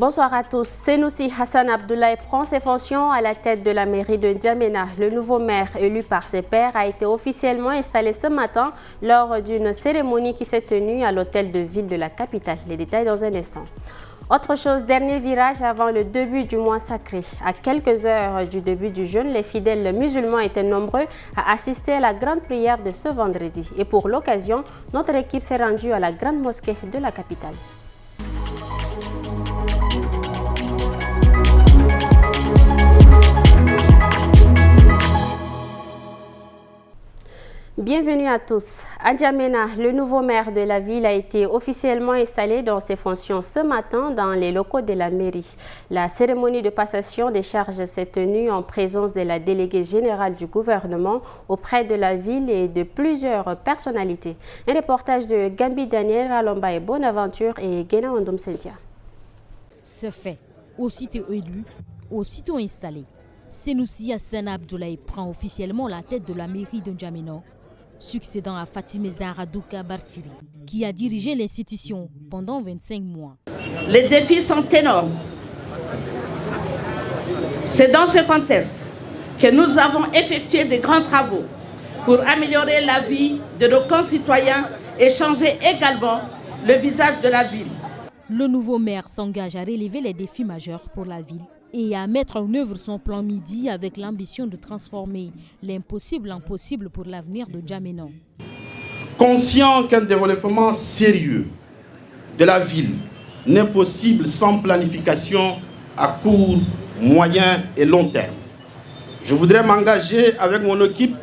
Bonsoir à tous. Senoussi Hassan Abdoulaye prend ses fonctions à la tête de la mairie de N'Djamena. Le nouveau maire élu par ses pairs a été officiellement installé ce matin lors d'une cérémonie qui s'est tenue à l'hôtel de ville de la capitale. Les détails dans un instant. Autre chose, dernier virage avant le début du mois sacré. À quelques heures du début du jeûne, les fidèles musulmans étaient nombreux à assister à la grande prière de ce vendredi. Et pour l'occasion, notre équipe s'est rendue à la grande mosquée de la capitale. Bienvenue à tous. À N'Djamena, le nouveau maire de la ville a été officiellement installé dans ses fonctions ce matin dans les locaux de la mairie. La cérémonie de passation des charges s'est tenue en présence de la déléguée générale du gouvernement auprès de la ville et de plusieurs personnalités. Un reportage de Gambi Daniel, Alomba et Bonaventure et Guéna Ondom Sentia. C'est fait. Aussitôt élu, aussitôt installé. Senoussi Hassan Abdoulaye prend officiellement la tête de la mairie de N'Djamena, succédant à Fatimé Zahra Douka Bartiri, qui a dirigé l'institution pendant 25 mois. Les défis sont énormes. C'est dans ce contexte que nous avons effectué de grands travaux pour améliorer la vie de nos concitoyens et changer également le visage de la ville. Le nouveau maire s'engage à relever les défis majeurs pour la ville et à mettre en œuvre son plan Midi avec l'ambition de transformer l'impossible en possible pour l'avenir de N'Djamena. Conscient qu'un développement sérieux de la ville n'est possible sans planification à court, moyen et long terme, je voudrais m'engager avec mon équipe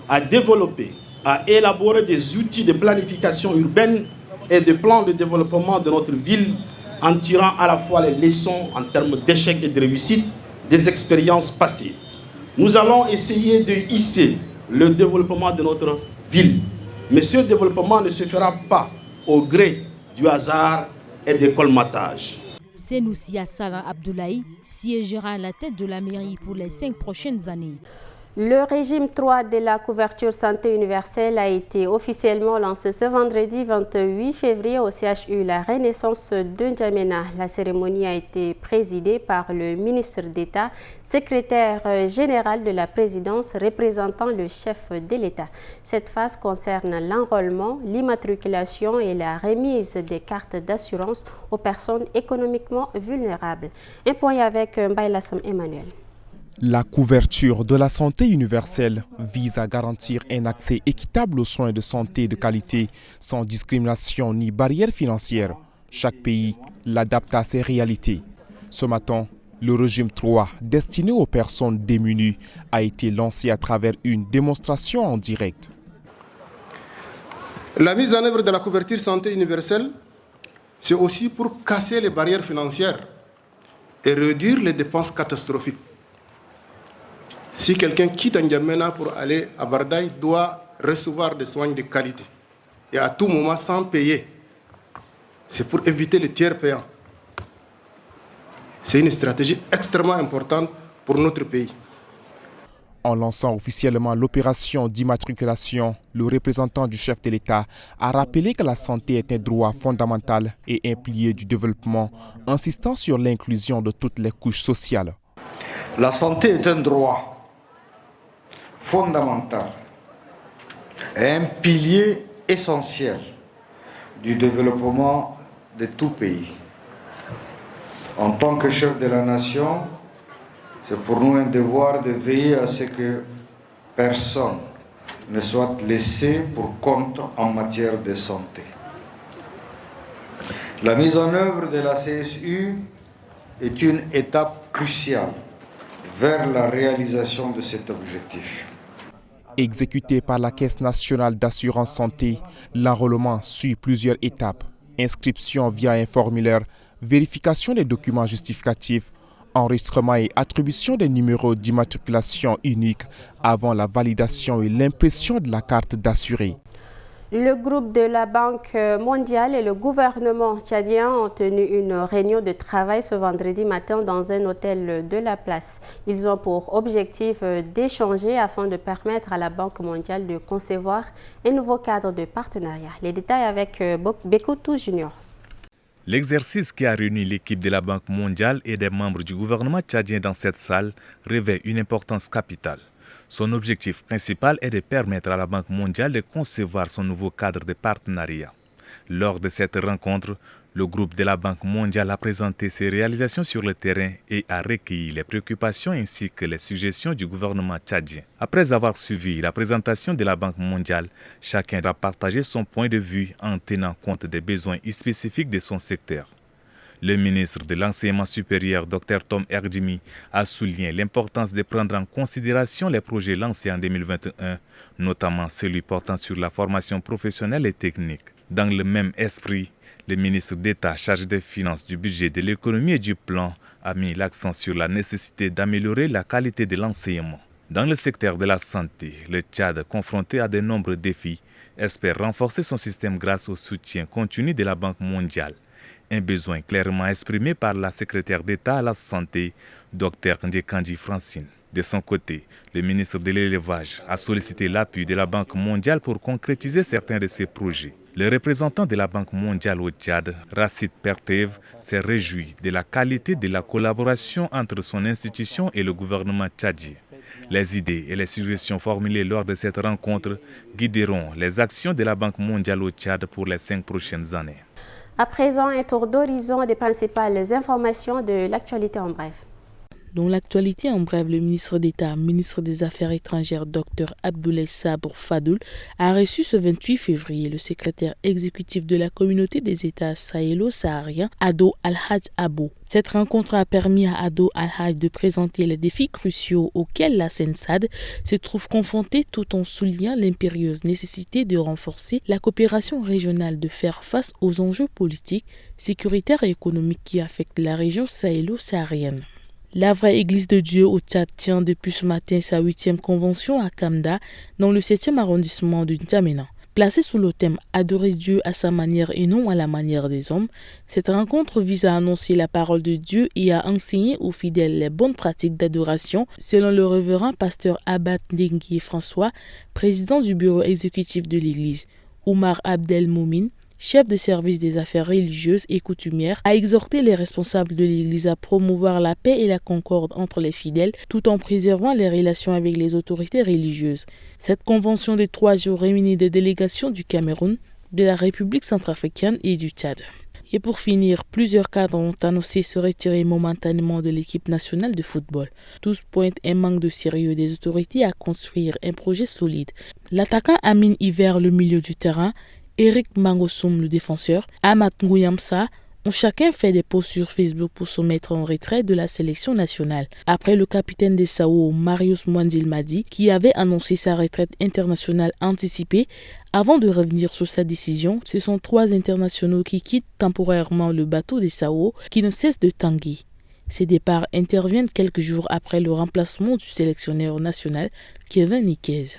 à développer, à élaborer des outils de planification urbaine et de plans de développement de notre ville en tirant à la fois les leçons en termes d'échecs et de réussite des expériences passées. Nous allons essayer de hisser le développement de notre ville. Mais ce développement ne se fera pas au gré du hasard et des colmatages. Senoussi Hassan Abdoulaye siégera à la tête de la mairie pour les 5 prochaines années. Le régime 3 de la couverture santé universelle a été officiellement lancé ce vendredi 28 février au CHU La Renaissance de N'Djamena. La cérémonie a été présidée par le ministre d'État, secrétaire général de la présidence représentant le chef de l'État. Cette phase concerne l'enrôlement, l'immatriculation et la remise des cartes d'assurance aux personnes économiquement vulnérables. Un point avec Mbaye-Lassam Emmanuel. La couverture de la santé universelle vise à garantir un accès équitable aux soins de santé de qualité sans discrimination ni barrière financière. Chaque pays l'adapte à ses réalités. Ce matin, le régime 3 destiné aux personnes démunies a été lancé à travers une démonstration en direct. La mise en œuvre de la couverture santé universelle, c'est aussi pour casser les barrières financières et réduire les dépenses catastrophiques. Si quelqu'un quitte N'Djamena pour aller à Bardaï, doit recevoir des soins de qualité et à tout moment sans payer. C'est pour éviter les tiers payants. C'est une stratégie extrêmement importante pour notre pays. En lançant officiellement l'opération d'immatriculation, le représentant du chef de l'État a rappelé que la santé est un droit fondamental et un pilier du développement, insistant sur l'inclusion de toutes les couches sociales. La santé est un droit fondamental et un pilier essentiel du développement de tout pays. En tant que chef de la nation, c'est pour nous un devoir de veiller à ce que personne ne soit laissé pour compte en matière de santé. La mise en œuvre de la CSU est une étape cruciale vers la réalisation de cet objectif. Exécuté par la Caisse nationale d'assurance santé, l'enrôlement suit plusieurs étapes. Inscription via un formulaire, vérification des documents justificatifs, enregistrement et attribution des numéros d'immatriculation uniques avant la validation et l'impression de la carte d'assuré. Le groupe de la Banque mondiale et le gouvernement tchadien ont tenu une réunion de travail ce vendredi matin dans un hôtel de la place. Ils ont pour objectif d'échanger afin de permettre à la Banque mondiale de concevoir un nouveau cadre de partenariat. Les détails avec Bekoutou Junior. L'exercice qui a réuni l'équipe de la Banque mondiale et des membres du gouvernement tchadien dans cette salle revêt une importance capitale. Son objectif principal est de permettre à la Banque mondiale de concevoir son nouveau cadre de partenariat. Lors de cette rencontre, le groupe de la Banque mondiale a présenté ses réalisations sur le terrain et a recueilli les préoccupations ainsi que les suggestions du gouvernement tchadien. Après avoir suivi la présentation de la Banque mondiale, chacun a partagé son point de vue en tenant compte des besoins spécifiques de son secteur. Le ministre de l'Enseignement supérieur, Dr Tom Erdjimi, a souligné l'importance de prendre en considération les projets lancés en 2021, notamment celui portant sur la formation professionnelle et technique. Dans le même esprit, le ministre d'État chargé des Finances, du Budget, de l'Économie et du Plan a mis l'accent sur la nécessité d'améliorer la qualité de l'enseignement. Dans le secteur de la santé, le Tchad, confronté à de nombreux défis, espère renforcer son système grâce au soutien continu de la Banque mondiale. Un besoin clairement exprimé par la secrétaire d'État à la santé, Dr Ndjekandji Francine. De son côté, le ministre de l'Élevage a sollicité l'appui de la Banque mondiale pour concrétiser certains de ses projets. Le représentant de la Banque mondiale au Tchad, Racine Pertev, s'est réjoui de la qualité de la collaboration entre son institution et le gouvernement tchadien. Les idées et les suggestions formulées lors de cette rencontre guideront les actions de la Banque mondiale au Tchad pour les 5 prochaines années. À présent, un tour d'horizon des principales informations de l'actualité en bref. Dans l'actualité en bref, le ministre d'État, ministre des Affaires étrangères, Dr Abdoulaye Sabour Fadoul, a reçu ce 28 février le secrétaire exécutif de la communauté des États sahélo-sahariens, Ado Al-Haj Abo. Cette rencontre a permis à Ado Al-Haj de présenter les défis cruciaux auxquels la SENSAD se trouve confrontée tout en soulignant l'impérieuse nécessité de renforcer la coopération régionale, de faire face aux enjeux politiques, sécuritaires et économiques qui affectent la région sahélo-saharienne. La vraie Église de Dieu au Tchad tient depuis ce matin sa 8e convention à Kamda, dans le 7e arrondissement de N'Djamena. Placée sous le thème « Adorer Dieu à sa manière et non à la manière des hommes », cette rencontre vise à annoncer la parole de Dieu et à enseigner aux fidèles les bonnes pratiques d'adoration, selon le révérend pasteur Abad Ndengui François, président du bureau exécutif de l'Église. Oumar Abdel Moumin, chef de service des affaires religieuses et coutumières, a exhorté les responsables de l'Église à promouvoir la paix et la concorde entre les fidèles tout en préservant les relations avec les autorités religieuses. Cette convention de 3 jours réunit des délégations du Cameroun, de la République centrafricaine et du Tchad. Et pour finir, plusieurs cadres ont annoncé se retirer momentanément de l'équipe nationale de football. Tous pointent un manque de sérieux des autorités à construire un projet solide. L'attaquant Amine Hiver, le milieu du terrain, Eric Mangossoum, le défenseur, Amat Ngouyamsa, ont chacun fait des posts sur Facebook pour se mettre en retrait de la sélection nationale. Après le capitaine des Sao, Marius Mwandil Madi, qui avait annoncé sa retraite internationale anticipée, avant de revenir sur sa décision, ce sont 3 internationaux qui quittent temporairement le bateau des Sao, qui ne cesse de tanguer. Ces départs interviennent quelques jours après le remplacement du sélectionneur national, Kevin Nikez.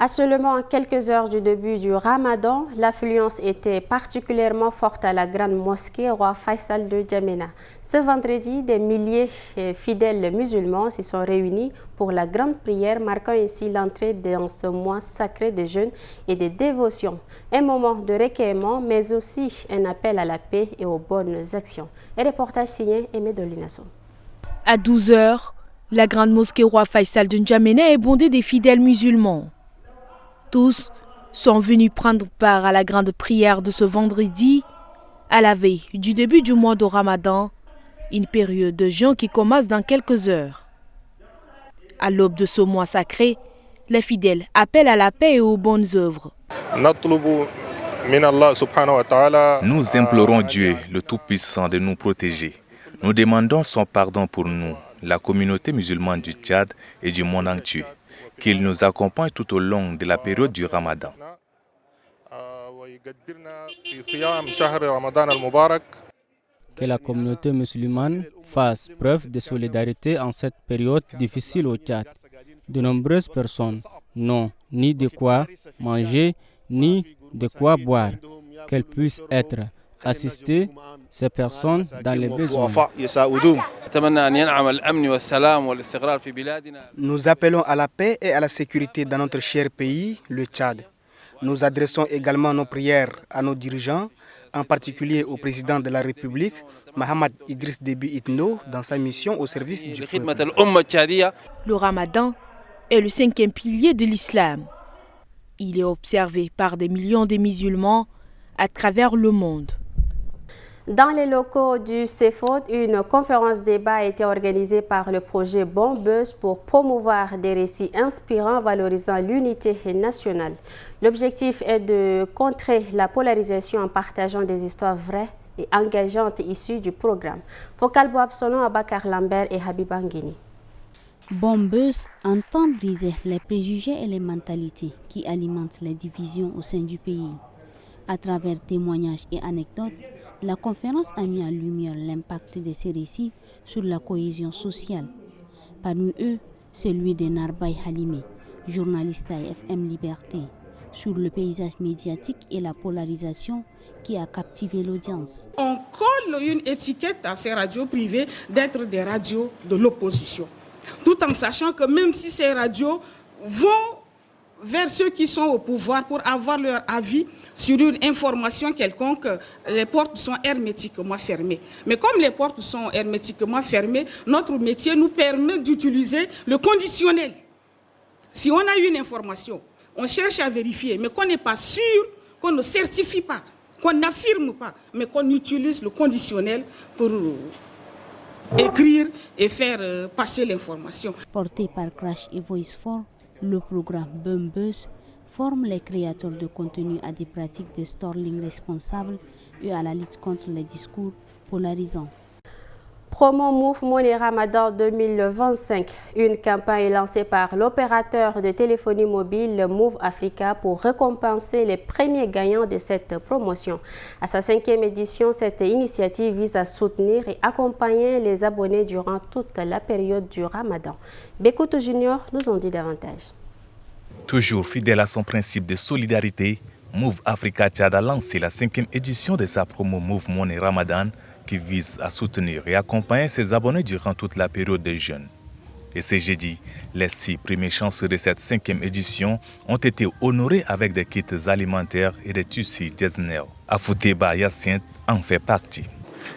À seulement quelques heures du début du Ramadan, l'affluence était particulièrement forte à la grande mosquée Roi Faisal de N'Djamena. Ce vendredi, des milliers de fidèles musulmans s'y sont réunis pour la grande prière, marquant ainsi l'entrée dans ce mois sacré de jeûne et de dévotion. Un moment de recueillement, mais aussi un appel à la paix et aux bonnes actions. Un reportage signé Aimé Dolinasso. À 12 heures, la grande mosquée Roi Faisal de N'Djamena est bondée des fidèles musulmans. Tous sont venus prendre part à la grande prière de ce vendredi, à la veille du début du mois de Ramadan, une période de jeûne qui commence dans quelques heures. À l'aube de ce mois sacré, les fidèles appellent à la paix et aux bonnes œuvres. Nous implorons Dieu, le Tout-Puissant, de nous protéger. Nous demandons son pardon pour nous, la communauté musulmane du Tchad et du monde entier, qu'il nous accompagne tout au long de la période du Ramadan. Que la communauté musulmane fasse preuve de solidarité en cette période difficile au Tchad. De nombreuses personnes n'ont ni de quoi manger, ni de quoi boire. Qu'elles puissent être assistées, ces personnes, dans les besoins. Nous appelons à la paix et à la sécurité dans notre cher pays, le Tchad. Nous adressons également nos prières à nos dirigeants en particulier au président de la République, Mahamat Idriss Déby Itno, dans sa mission au service du peuple. Le Ramadan est le 5e pilier de l'islam. Il est observé par des millions de musulmans à travers le monde. Dans les locaux du CEFOD, une conférence débat a été organisée par le projet Bombeuse pour promouvoir des récits inspirants valorisant l'unité nationale. L'objectif est de contrer la polarisation en partageant des histoires vraies et engageantes issues du programme. Focal Boabsono, Abakar Lambert et Habib Anguini. Bombeuse entend briser les préjugés et les mentalités qui alimentent les divisions au sein du pays. À travers témoignages et anecdotes, la conférence a mis en lumière l'impact de ces récits sur la cohésion sociale. Parmi eux, celui de Narbay Halimé, journaliste à FM Liberté, sur le paysage médiatique et la polarisation qui a captivé l'audience. On colle une étiquette à ces radios privées d'être des radios de l'opposition, tout en sachant que même si ces radios vont vers ceux qui sont au pouvoir pour avoir leur avis sur une information quelconque, les portes sont hermétiquement fermées. Mais comme les portes sont hermétiquement fermées, notre métier nous permet d'utiliser le conditionnel. Si on a une information, on cherche à vérifier, mais qu'on n'est pas sûr, qu'on ne certifie pas, qu'on n'affirme pas, mais qu'on utilise le conditionnel pour écrire et faire passer l'information. Porté par Crash et Voice4, le programme Bombeuse forme les créateurs de contenu à des pratiques de storytelling responsables et à la lutte contre les discours polarisants. Promo Move Money Ramadan 2025. Une campagne lancée par l'opérateur de téléphonie mobile Move Africa pour récompenser les premiers gagnants de cette promotion. À sa 5e édition, cette initiative vise à soutenir et accompagner les abonnés durant toute la période du Ramadan. Bekoutou Junior nous en dit davantage. Toujours fidèle à son principe de solidarité, Move Africa Tchad a lancé la 5e édition de sa promo Move Money Ramadan qui vise à soutenir et accompagner ses abonnés durant toute la période des jeûnes. Et ce jeudi, les 6 premiers chanceux de cette 5e édition ont été honorés avec des kits alimentaires et des tissus Disney. Afouteba Yacine en fait partie.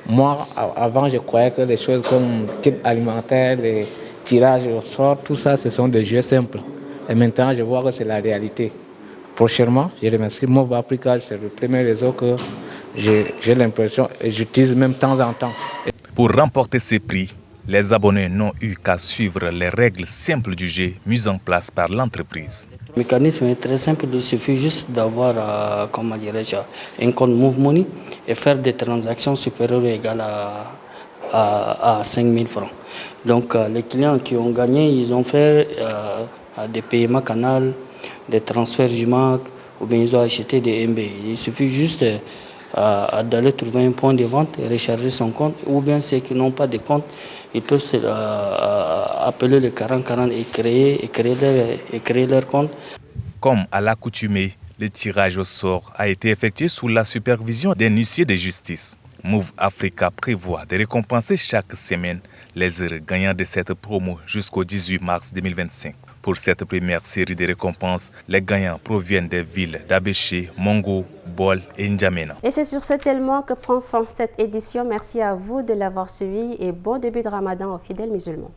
Moi, avant, je croyais que les choses comme kits alimentaires, les tirages au sort, tout ça, ce sont des jeux simples. Et maintenant, je vois que c'est la réalité. Prochainement, je remercie Move Africa, c'est le premier réseau que j'ai l'impression et j'utilise même de temps en temps. Pour remporter ces prix, les abonnés n'ont eu qu'à suivre les règles simples du jeu mises en place par l'entreprise. Le mécanisme est très simple, il suffit juste d'avoir un compte Move Money et faire des transactions supérieures ou égales à 5 000 francs. Donc les clients qui ont gagné, ils ont fait des paiements canal, des transferts JMAC ou bien ils ont acheté des MB. Il suffit juste d'aller trouver un point de vente et recharger son compte, ou bien ceux qui n'ont pas de compte, ils peuvent appeler le 4040 et créer leur compte. Comme à l'accoutumée, le tirage au sort a été effectué sous la supervision d'un huissier de justice. Move Africa prévoit de récompenser chaque semaine les heureux gagnants de cette promo jusqu'au 18 mars 2025. Pour cette première série de récompenses, les gagnants proviennent des villes d'Abéché, Mongo, Bol et N'Djamena. Et c'est sur cet élément que prend fin cette édition. Merci à vous de l'avoir suivi et bon début de Ramadan aux fidèles musulmans.